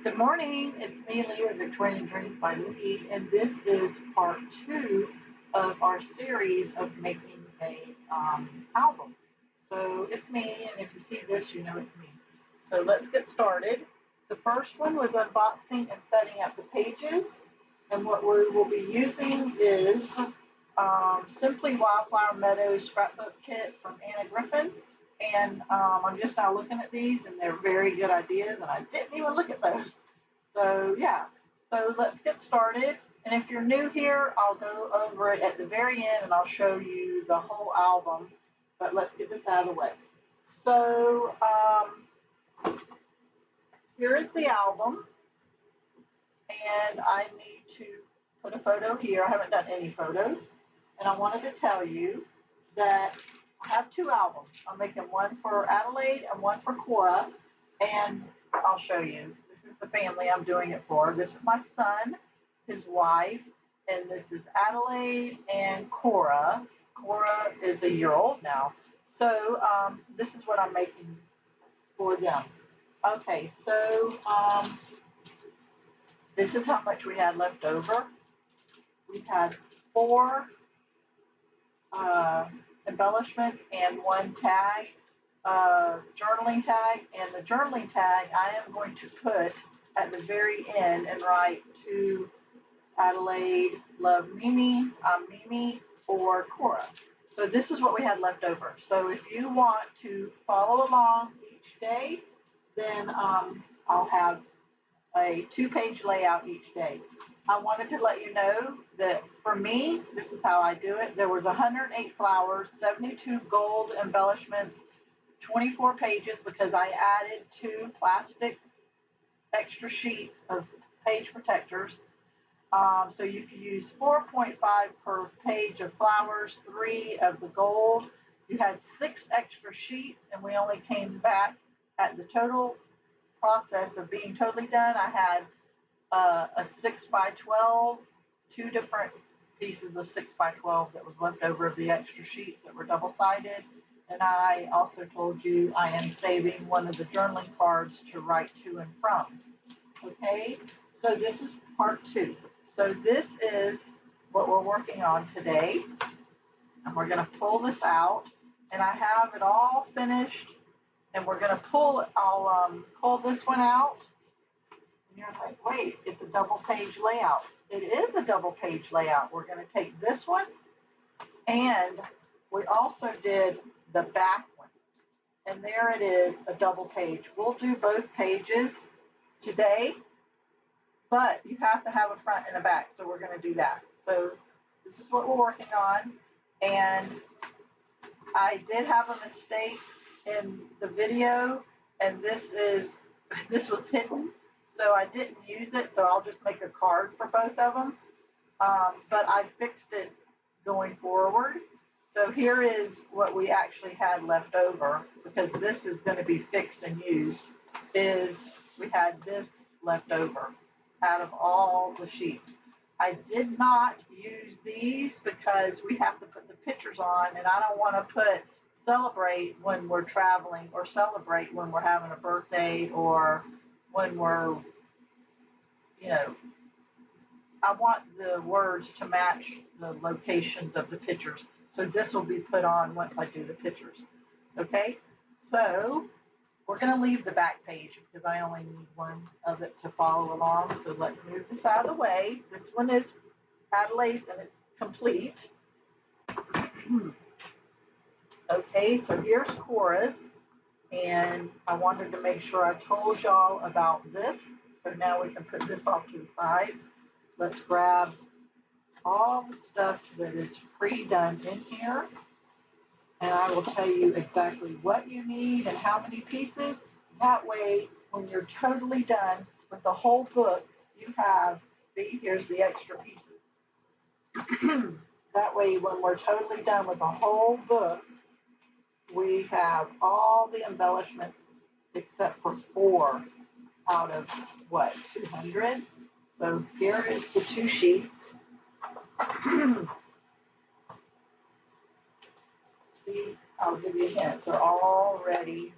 Good morning. It's me, Leigh with Victorian Dreams by Leigh, and this is part two of our series of making a album. So it's me, and if you see this, you know it's me. So let's get started. The first one was unboxing and setting up the pages, and what we will be using is simply Wildflower Meadows Scrapbook Kit from Anna Griffin. And I'm just now looking at these, and they're very good ideas, and I didn't even look at those. So yeah, so let's get started. And if you're new here, I'll go over it at the very end, and I'll show you the whole album. But let's get this out of the way. So here is the album, and I need to put a photo here. I haven't done any photos, and I wanted to tell you that I have two albums. I'm making one for Adelaide and one for Cora, and I'll show you. This is the family I'm doing it for. This is my son, his wife, and this is Adelaide and Cora. Cora is a year old now. So this is what I'm making for them. Okay, so this is how much we had left over. We had four embellishments and one tag, journaling tag, and the journaling tag I am going to put at the very end and write to Adelaide, love Mimi, I'm Mimi, or Cora. So this is what we had left over. So if you want to follow along each day, then I'll have a 2-page layout each day. I wanted to let you know that for me, this is how I do it. There was 108 flowers, 72 gold embellishments, 24 pages because I added 2 plastic extra sheets of page protectors. So you can use 4.5 per page of flowers, 3 of the gold. You had 6 extra sheets, and we only came back at the total process of being totally done. I had a 6 by 12, 2 different pieces of 6 by 12 that was left over of the extra sheets that were double-sided. And I also told you I am saving one of the journaling cards to write to and from. Okay, so this is part 2. So this is what we're working on today. And we're going to pull this out. And I have it all finished. And we're going to I'll pull this one out. And you're like, wait, it's a double page layout. It is a double page layout. We're going to take this one, and we also did the back one. And there it is, a double page. We'll do both pages today, but you have to have a front and a back, so we're going to do that. So this is what we're working on, and I did have a mistake in the video, and this was hidden, so I didn't use it, so I'll just make a card for both of them, but I fixed it going forward. So here is what we actually had left over, because this is going to be fixed and used, is we had this left over out of all the sheets. I did not use these because we have to put the pictures on, and I don't want to celebrate when we're traveling or celebrate when we're having a birthday or when we're, I want the words to match the locations of the pictures. So this will be put on once I do the pictures. Okay, so we're going to leave the back page because I only need one of it to follow along. So let's move this out of the way. This one is Adelaide's, and it's complete. Okay, so here's Cora's, and I wanted to make sure I told y'all about this. So now we can put this off to the side. Let's grab all the stuff that is pre-done in here, and I will tell you exactly what you need and how many pieces. That way, when you're totally done with the whole book, you have, see, here's the extra pieces. That way, when we're totally done with the whole book, we have all the embellishments except for 4 out of, 200? So here is the 2 sheets. See, I'll give you a hint. They're already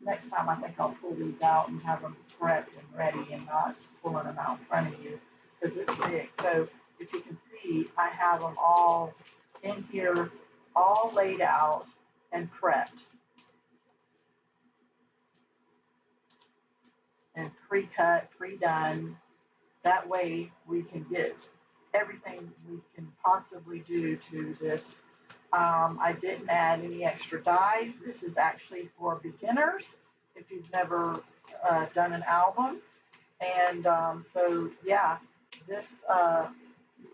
Next time I think I'll pull these out and have them prepped and ready and not pulling them out in front of you because it's big. So if you can see, I have them all in here, all laid out and prepped and pre-cut, pre-done. That way we can get everything we can possibly do to this. I didn't add any extra dies. This is actually for beginners if you've never done an album. And so, yeah, this,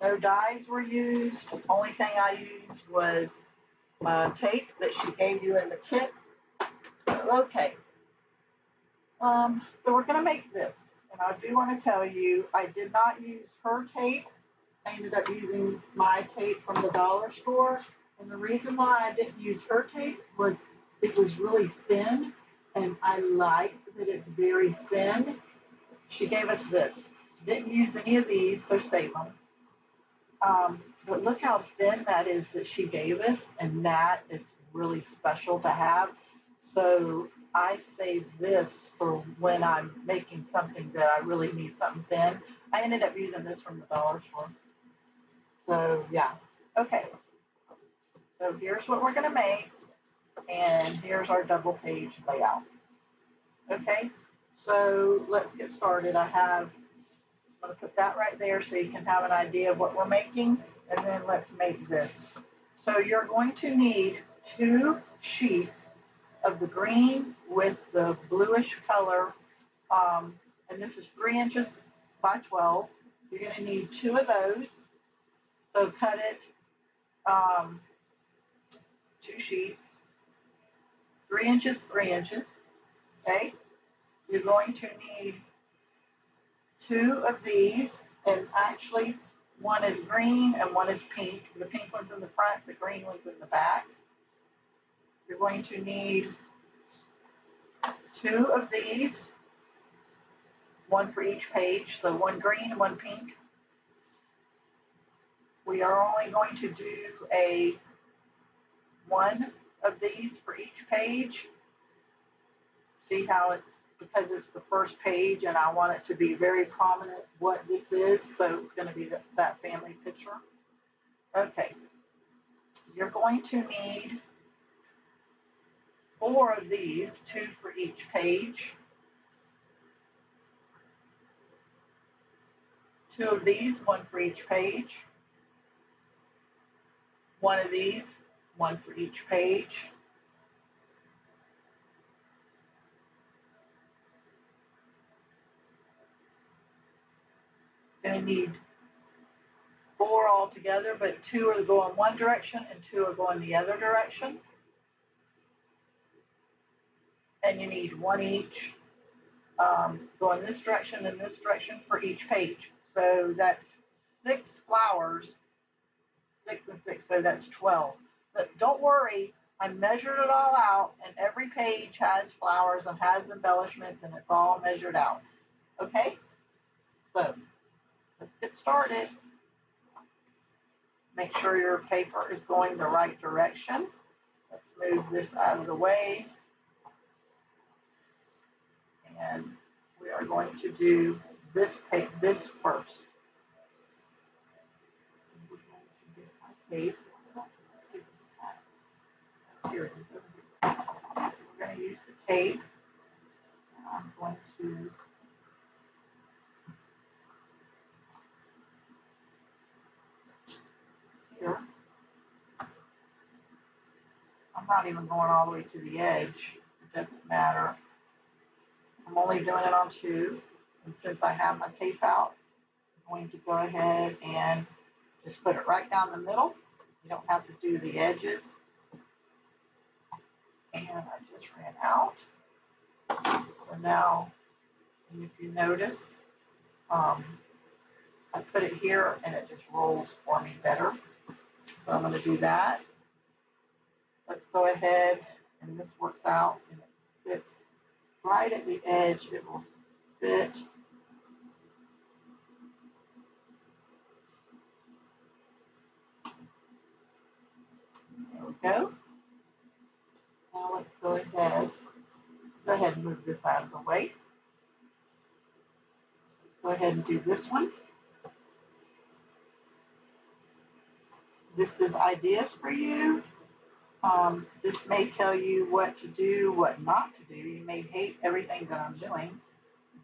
no dies were used. The only thing I used was tape that she gave you in the kit. So, okay. So we're going to make this. And I do want to tell you, I did not use her tape. I ended up using my tape from the dollar store. And the reason why I didn't use her tape was it was really thin. And I like that it's very thin. She gave us this. Didn't use any of these, so save them. But look how thin that is that she gave us. And that is really special to have. So I saved this for when I'm making something that I really need something thin. I ended up using this from the dollar store. So yeah, okay. So here's what we're gonna make, and here's our double page layout. Okay, so let's get started. I'm gonna put that right there so you can have an idea of what we're making, and then let's make this. So you're going to need 2 sheets of the green with the bluish color, and this is 3 inches by 12. You're gonna need 2 of those. So cut it 2 sheets, 3 inches, 3 inches. Okay. You're going to need 2 of these, and actually one is green and one is pink. The pink one's in the front, the green one's in the back. You're going to need 2 of these, one for each page, so one green and one pink. We are only going to do one of these for each page. See how it's, because it's the first page and I want it to be very prominent what this is, so it's going to be that family picture. Okay, you're going to need 4 of these, 2 for each page. 2 of these, 1 for each page. 1 of these, 1 for each page. Going to need 4 altogether, but 2 are going one direction and 2 are going the other direction. And you need 1 each going this direction and this direction for each page. So that's 6 flowers, 6 and 6, so that's 12. But don't worry, I measured it all out, and every page has flowers and has embellishments, and it's all measured out. Okay, so let's get started. Make sure your paper is going the right direction. Let's move this out of the way. And we are going to do this first. I'm going to get my tape. Here it is over here. We're going to use the tape. I'm going to here. I'm not even going all the way to the edge. It doesn't matter. I'm only doing it on 2. And since I have my tape out, I'm going to go ahead and just put it right down the middle. You don't have to do the edges. And I just ran out. So now, and if you notice, I put it here and it just rolls for me better. So I'm going to do that. Let's go ahead, and this works out, and it fits right at the edge. It will fit. There we go. Now let's go ahead Go ahead and move this out of the way. Let's go ahead and do this one. This is ideas for you. This may tell you what to do, what not to do. You may hate everything that I'm doing,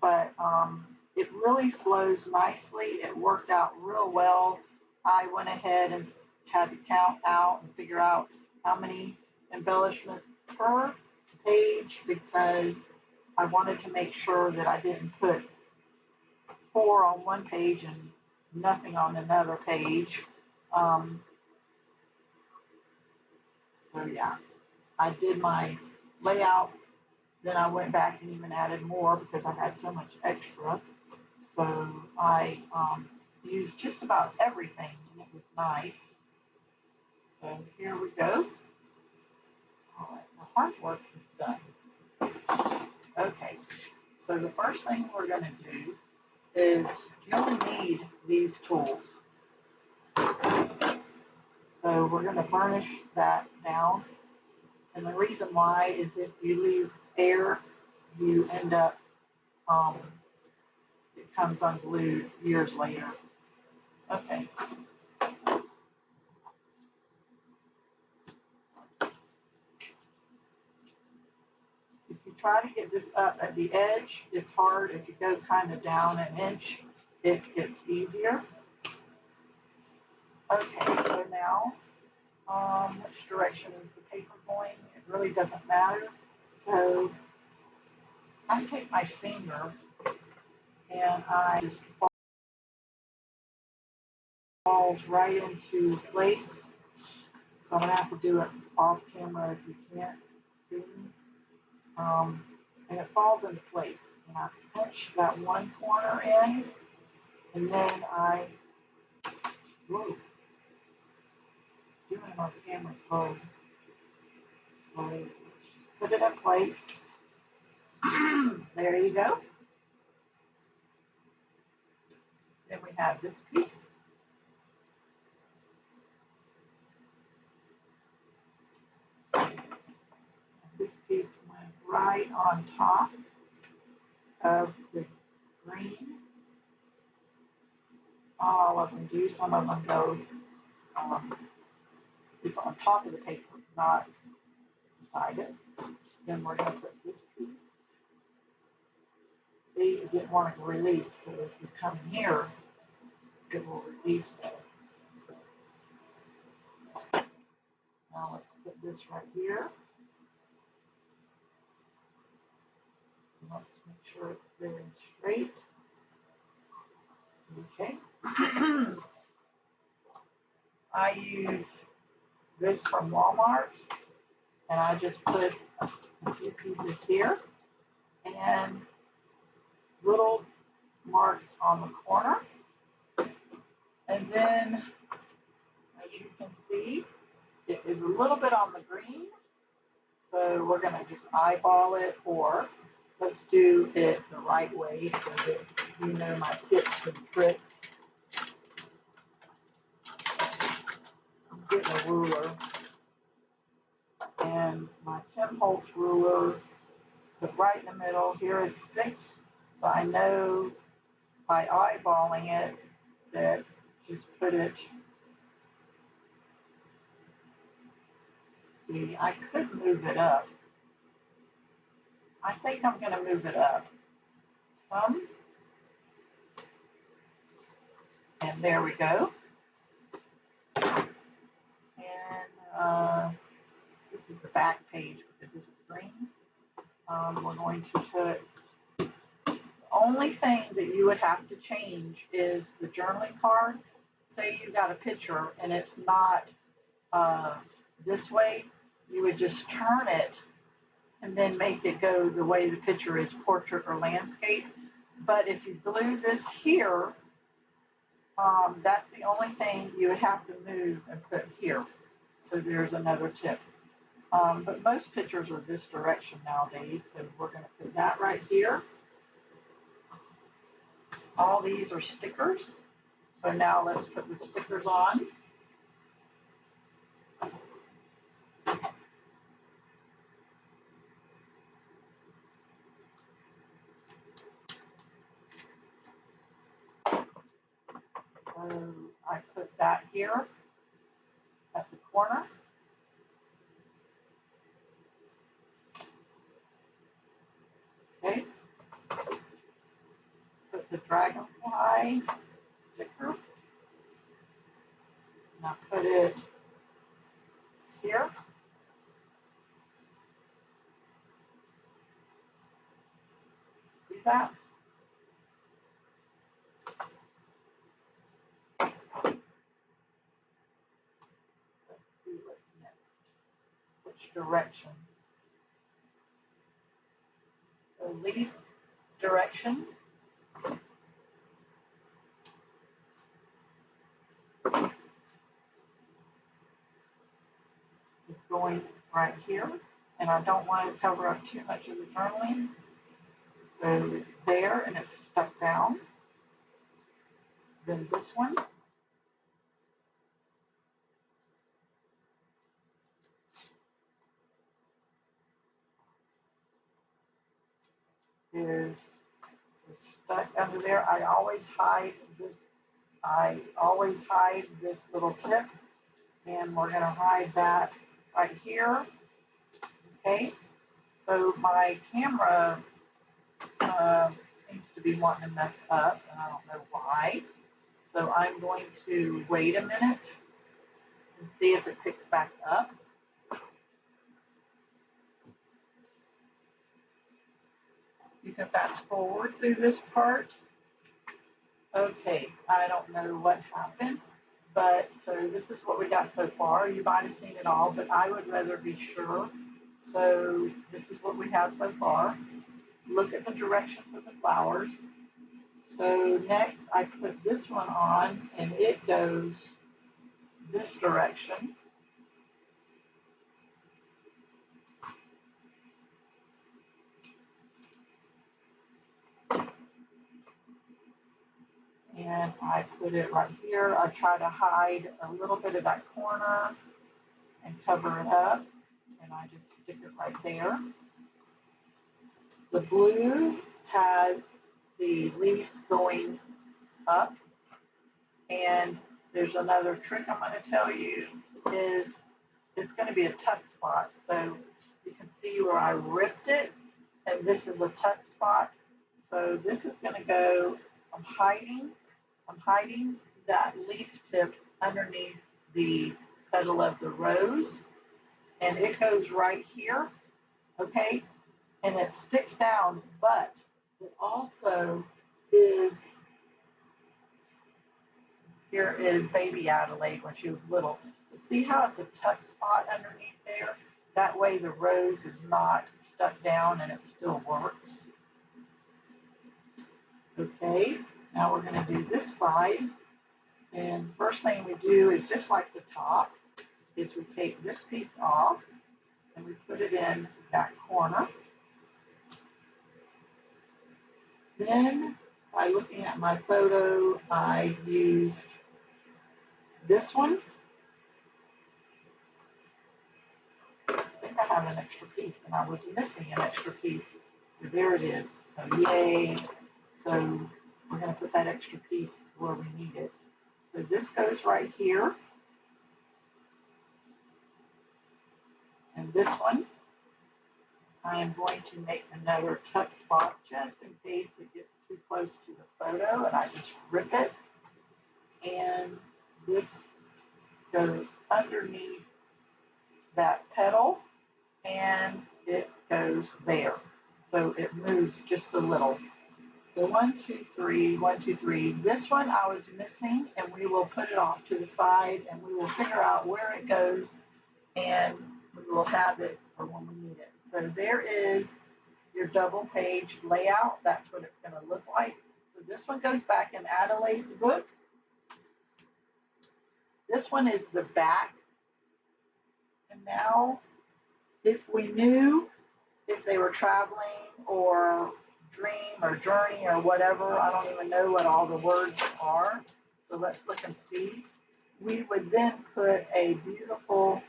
but it really flows nicely. It worked out real well. I went ahead and had to count out and figure out how many embellishments per page because I wanted to make sure that I didn't put 4 on one page and nothing on another page. So yeah, I did my layouts, then I went back and even added more because I had so much extra. So I used just about everything and it was nice. So here we go. All right, the hard work is done. Okay, so the first thing we're going to do is you'll need these tools. So we're going to burnish that down. And the reason why is if you leave air, you end up, it comes unglued years later. Okay. If you try to get this up at the edge, it's hard. If you go kind of down an inch, it gets easier. Okay, so now, which direction is the paper going? It really doesn't matter. So I take my finger and I just falls right into place. So I'm gonna have to do it off camera if you can't see. And it falls into place. And I pinch that one corner in, and then I, whoa, doing it on camera's hard. So let's just put it in place. There you go. Then we have this piece. This piece went right on top of the green. All of them do. Some of them go, it's on top of the paper, not beside it. Then we're going to put this piece. See, it didn't want to release, so if you come here, it will release better. Now let's put this right here. Let's make sure it's very straight. Okay. I use this from Walmart, and I just put a few pieces here and little marks on the corner. And then, as you can see, it is a little bit on the green, so we're going to just eyeball it, or let's do it the right way so that you know my tips and tricks. I'm getting a ruler, and my Tim Holtz ruler, put right in the middle. Here is 6, so I know by eyeballing it that just put it. See, I could move it up. I think I'm going to move it up some. And there we go. And this is the back page because this is green. We're going to put, the only thing that you would have to change is the journaling card. Say you got a picture and it's not this way, you would just turn it and then make it go the way the picture is, portrait or landscape. But if you glue this here, that's the only thing you would have to move and put here. So there's another tip. But most pictures are this direction nowadays, so we're going to put that right here. All these are stickers. So now let's put the stickers on. that here at the corner. Okay. Put the dragonfly sticker. Now put it here. See that? Let's see what's next. Which direction? The leaf direction. Is going right here, and I don't want to cover up too much of the journaling. So it's there and it's stuck down. Then this one is stuck under there. I always hide this little tip, and we're going to hide that right here. Okay, so my camera seems to be wanting to mess up, and I don't know why. So I'm going to wait a minute and see if it picks back up. You can fast forward through this part. Okay, I don't know what happened, but so this is what we got so far. You might have seen it all, but I would rather be sure. So this is what we have so far. Look at the directions of the flowers. So next I put this one on and it goes this direction. And I put it right here. I try to hide a little bit of that corner and cover it up. And I just stick it right there. The blue has the leaf going up. And there's another trick I'm going to tell you is it's going to be a tuck spot. So you can see where I ripped it, and this is a tuck spot. So this is going to go, I'm hiding that leaf tip underneath the petal of the rose, and it goes right here, okay? And it sticks down, but it also is, here is baby Adelaide when she was little. You see how it's a tuck spot underneath there? That way the rose is not stuck down and it still works. Okay, now we're going to do this side. And first thing we do is just like the top, is we take this piece off and we put it in that corner. Then by looking at my photo, I used this one. I think I have an extra piece and I was missing an extra piece. So there it is. So yay. So we're going to put that extra piece where we need it. So this goes right here. And this one, I am going to make another tuck spot just in case it gets too close to the photo, and I just rip it. And this goes underneath that petal, and it goes there. So it moves just a little. So 1, 2, 3, 1, 2, 3. This one I was missing, and we will put it off to the side, and we will figure out where it goes, and we will have it for when we need it. So there is your double page layout. That's what it's going to look like. So this one goes back in Adelaide's book. This one is the back. And now, if we knew if they were traveling or dream or journey or whatever, I don't even know what all the words are. So let's look and see. We would then put a beautiful,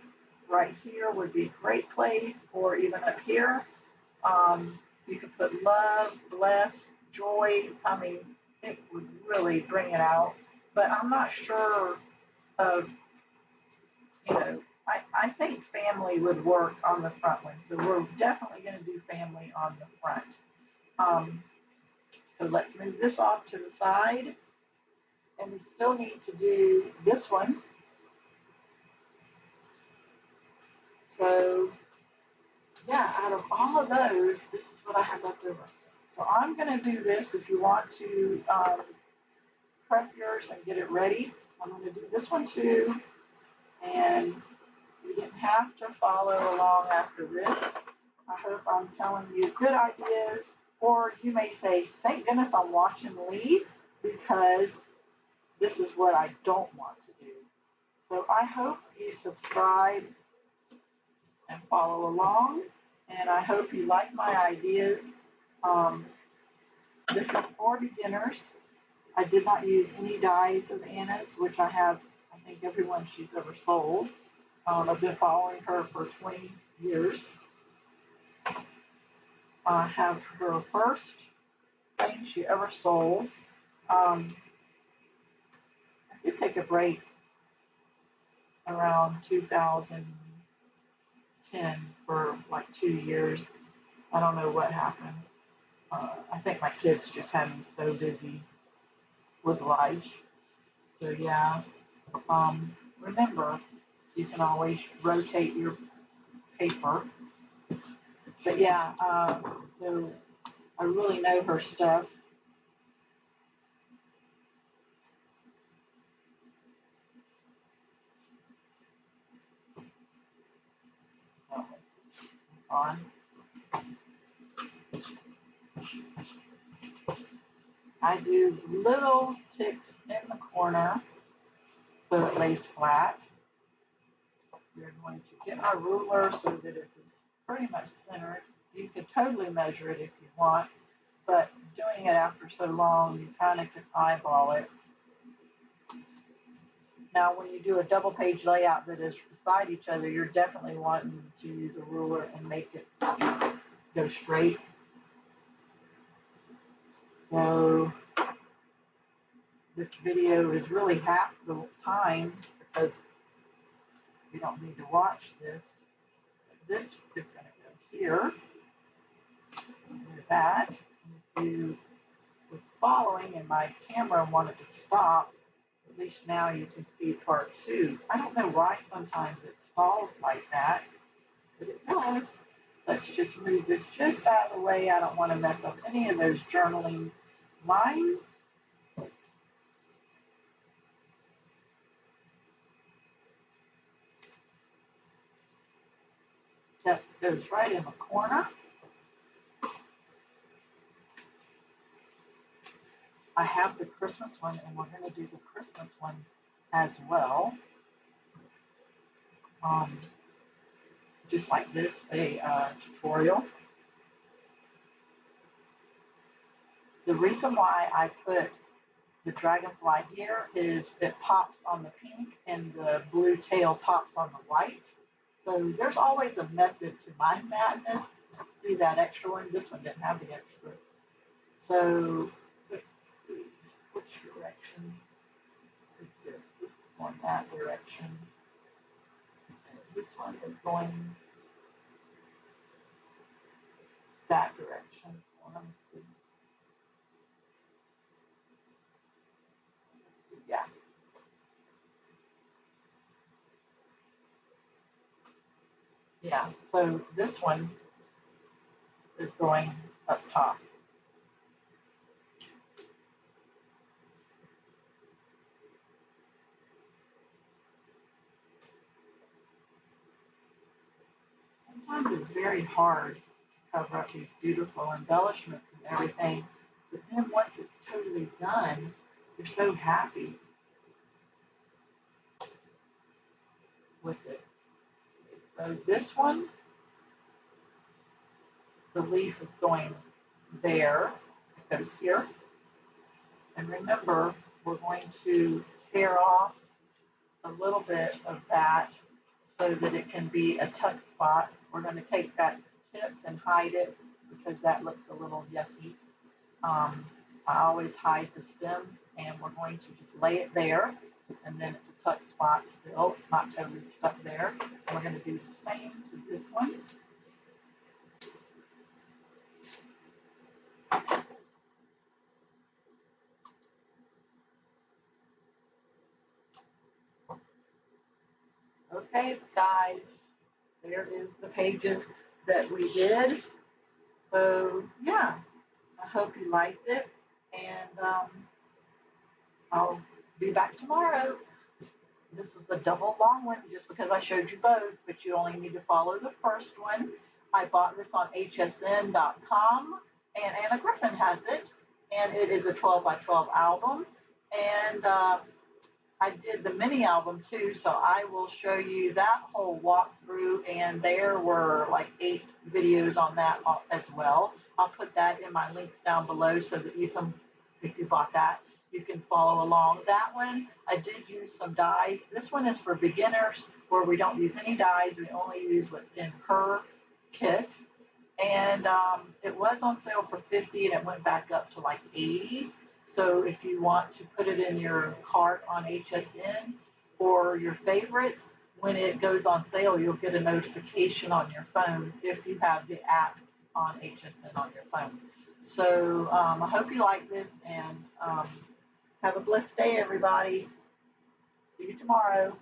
right here would be a great place, or even up here. You could put love, bless, joy. I mean, it would really bring it out. But I'm not sure of, I think family would work on the front one. So we're definitely going to do family on the front. So let's move this off to the side. And we still need to do this one. So yeah, out of all of those, this is what I have left over. So I'm going to do this. If you want to prep yours and get it ready, I'm going to do this one too. And you didn't have to follow along after this. I hope I'm telling you good ideas. Or you may say, thank goodness I'm watching Leigh, because this is what I don't want to do. So I hope you subscribe and follow along. And I hope you like my ideas. This is for beginners. I did not use any dies of Anna's, which I have, I think, everyone she's ever sold. I've been following her for 20 years. I have her first thing she ever sold. I did take a break around 2010 for like 2 years. I don't know what happened. I think my kids just had me so busy with life. So yeah, remember, you can always rotate your paper. But yeah, so I really know her stuff. On. I do little ticks in the corner so it lays flat. You're going to get my ruler so that it's pretty much centered. You can totally measure it if you want, but doing it after so long, you kind of can eyeball it. Now, when you do a double page layout that is beside each other, you're definitely wanting to use a ruler and make it go straight. So this video is really half the time because you don't need to watch this. This is going to go here. Do that. If you was following and my camera wanted to stop, at least now you can see part 2. I don't know why sometimes it stalls like that, but it does. Let's just move this just out of the way. I don't want to mess up any of those journaling lines. That goes right in the corner. I have the Christmas one, and we're going to do the Christmas one as well. Just like this, a tutorial. The reason why I put the dragonfly here is it pops on the pink and the blue tail pops on the white. So there's always a method to my madness. See that extra one? This one didn't have the extra. So let's see, which direction is this? This is going that direction. And this one is going that direction. Well, let me see. Let's see, yeah. Yeah, so this one is going up top. Sometimes it's very hard to cover up these beautiful embellishments and everything, but then once it's totally done, you're so happy with it. So this one, the leaf is going there, it goes here. And remember, we're going to tear off a little bit of that so that it can be a tuck spot. We're going to take that tip and hide it because that looks a little yucky. I always hide the stems, and we're going to just lay it there. And then it's a tuck spot still. It's not totally stuck there. And we're going to do the same to this one. Okay, guys, there is the pages that we did. So, yeah, I hope you liked it. And I'll be back tomorrow. This was a double long one just because I showed you both, but you only need to follow the first one. I bought this on hsn.com, and Anna Griffin has it, and it is a 12 by 12 album. And I did the mini album too, so I will show you that whole walkthrough, and there were like 8 videos on that as well. I'll put that in my links down below so that you can, if you bought that, you can follow along. That one, I did use some dies. This one is for beginners where we don't use any dies. We only use what's in her kit. And it was on sale for 50 and it went back up to like 80. So if you want to put it in your cart on HSN or your favorites, when it goes on sale, you'll get a notification on your phone if you have the app on HSN on your phone. So I hope you like this, and have a blessed day, everybody. See you tomorrow.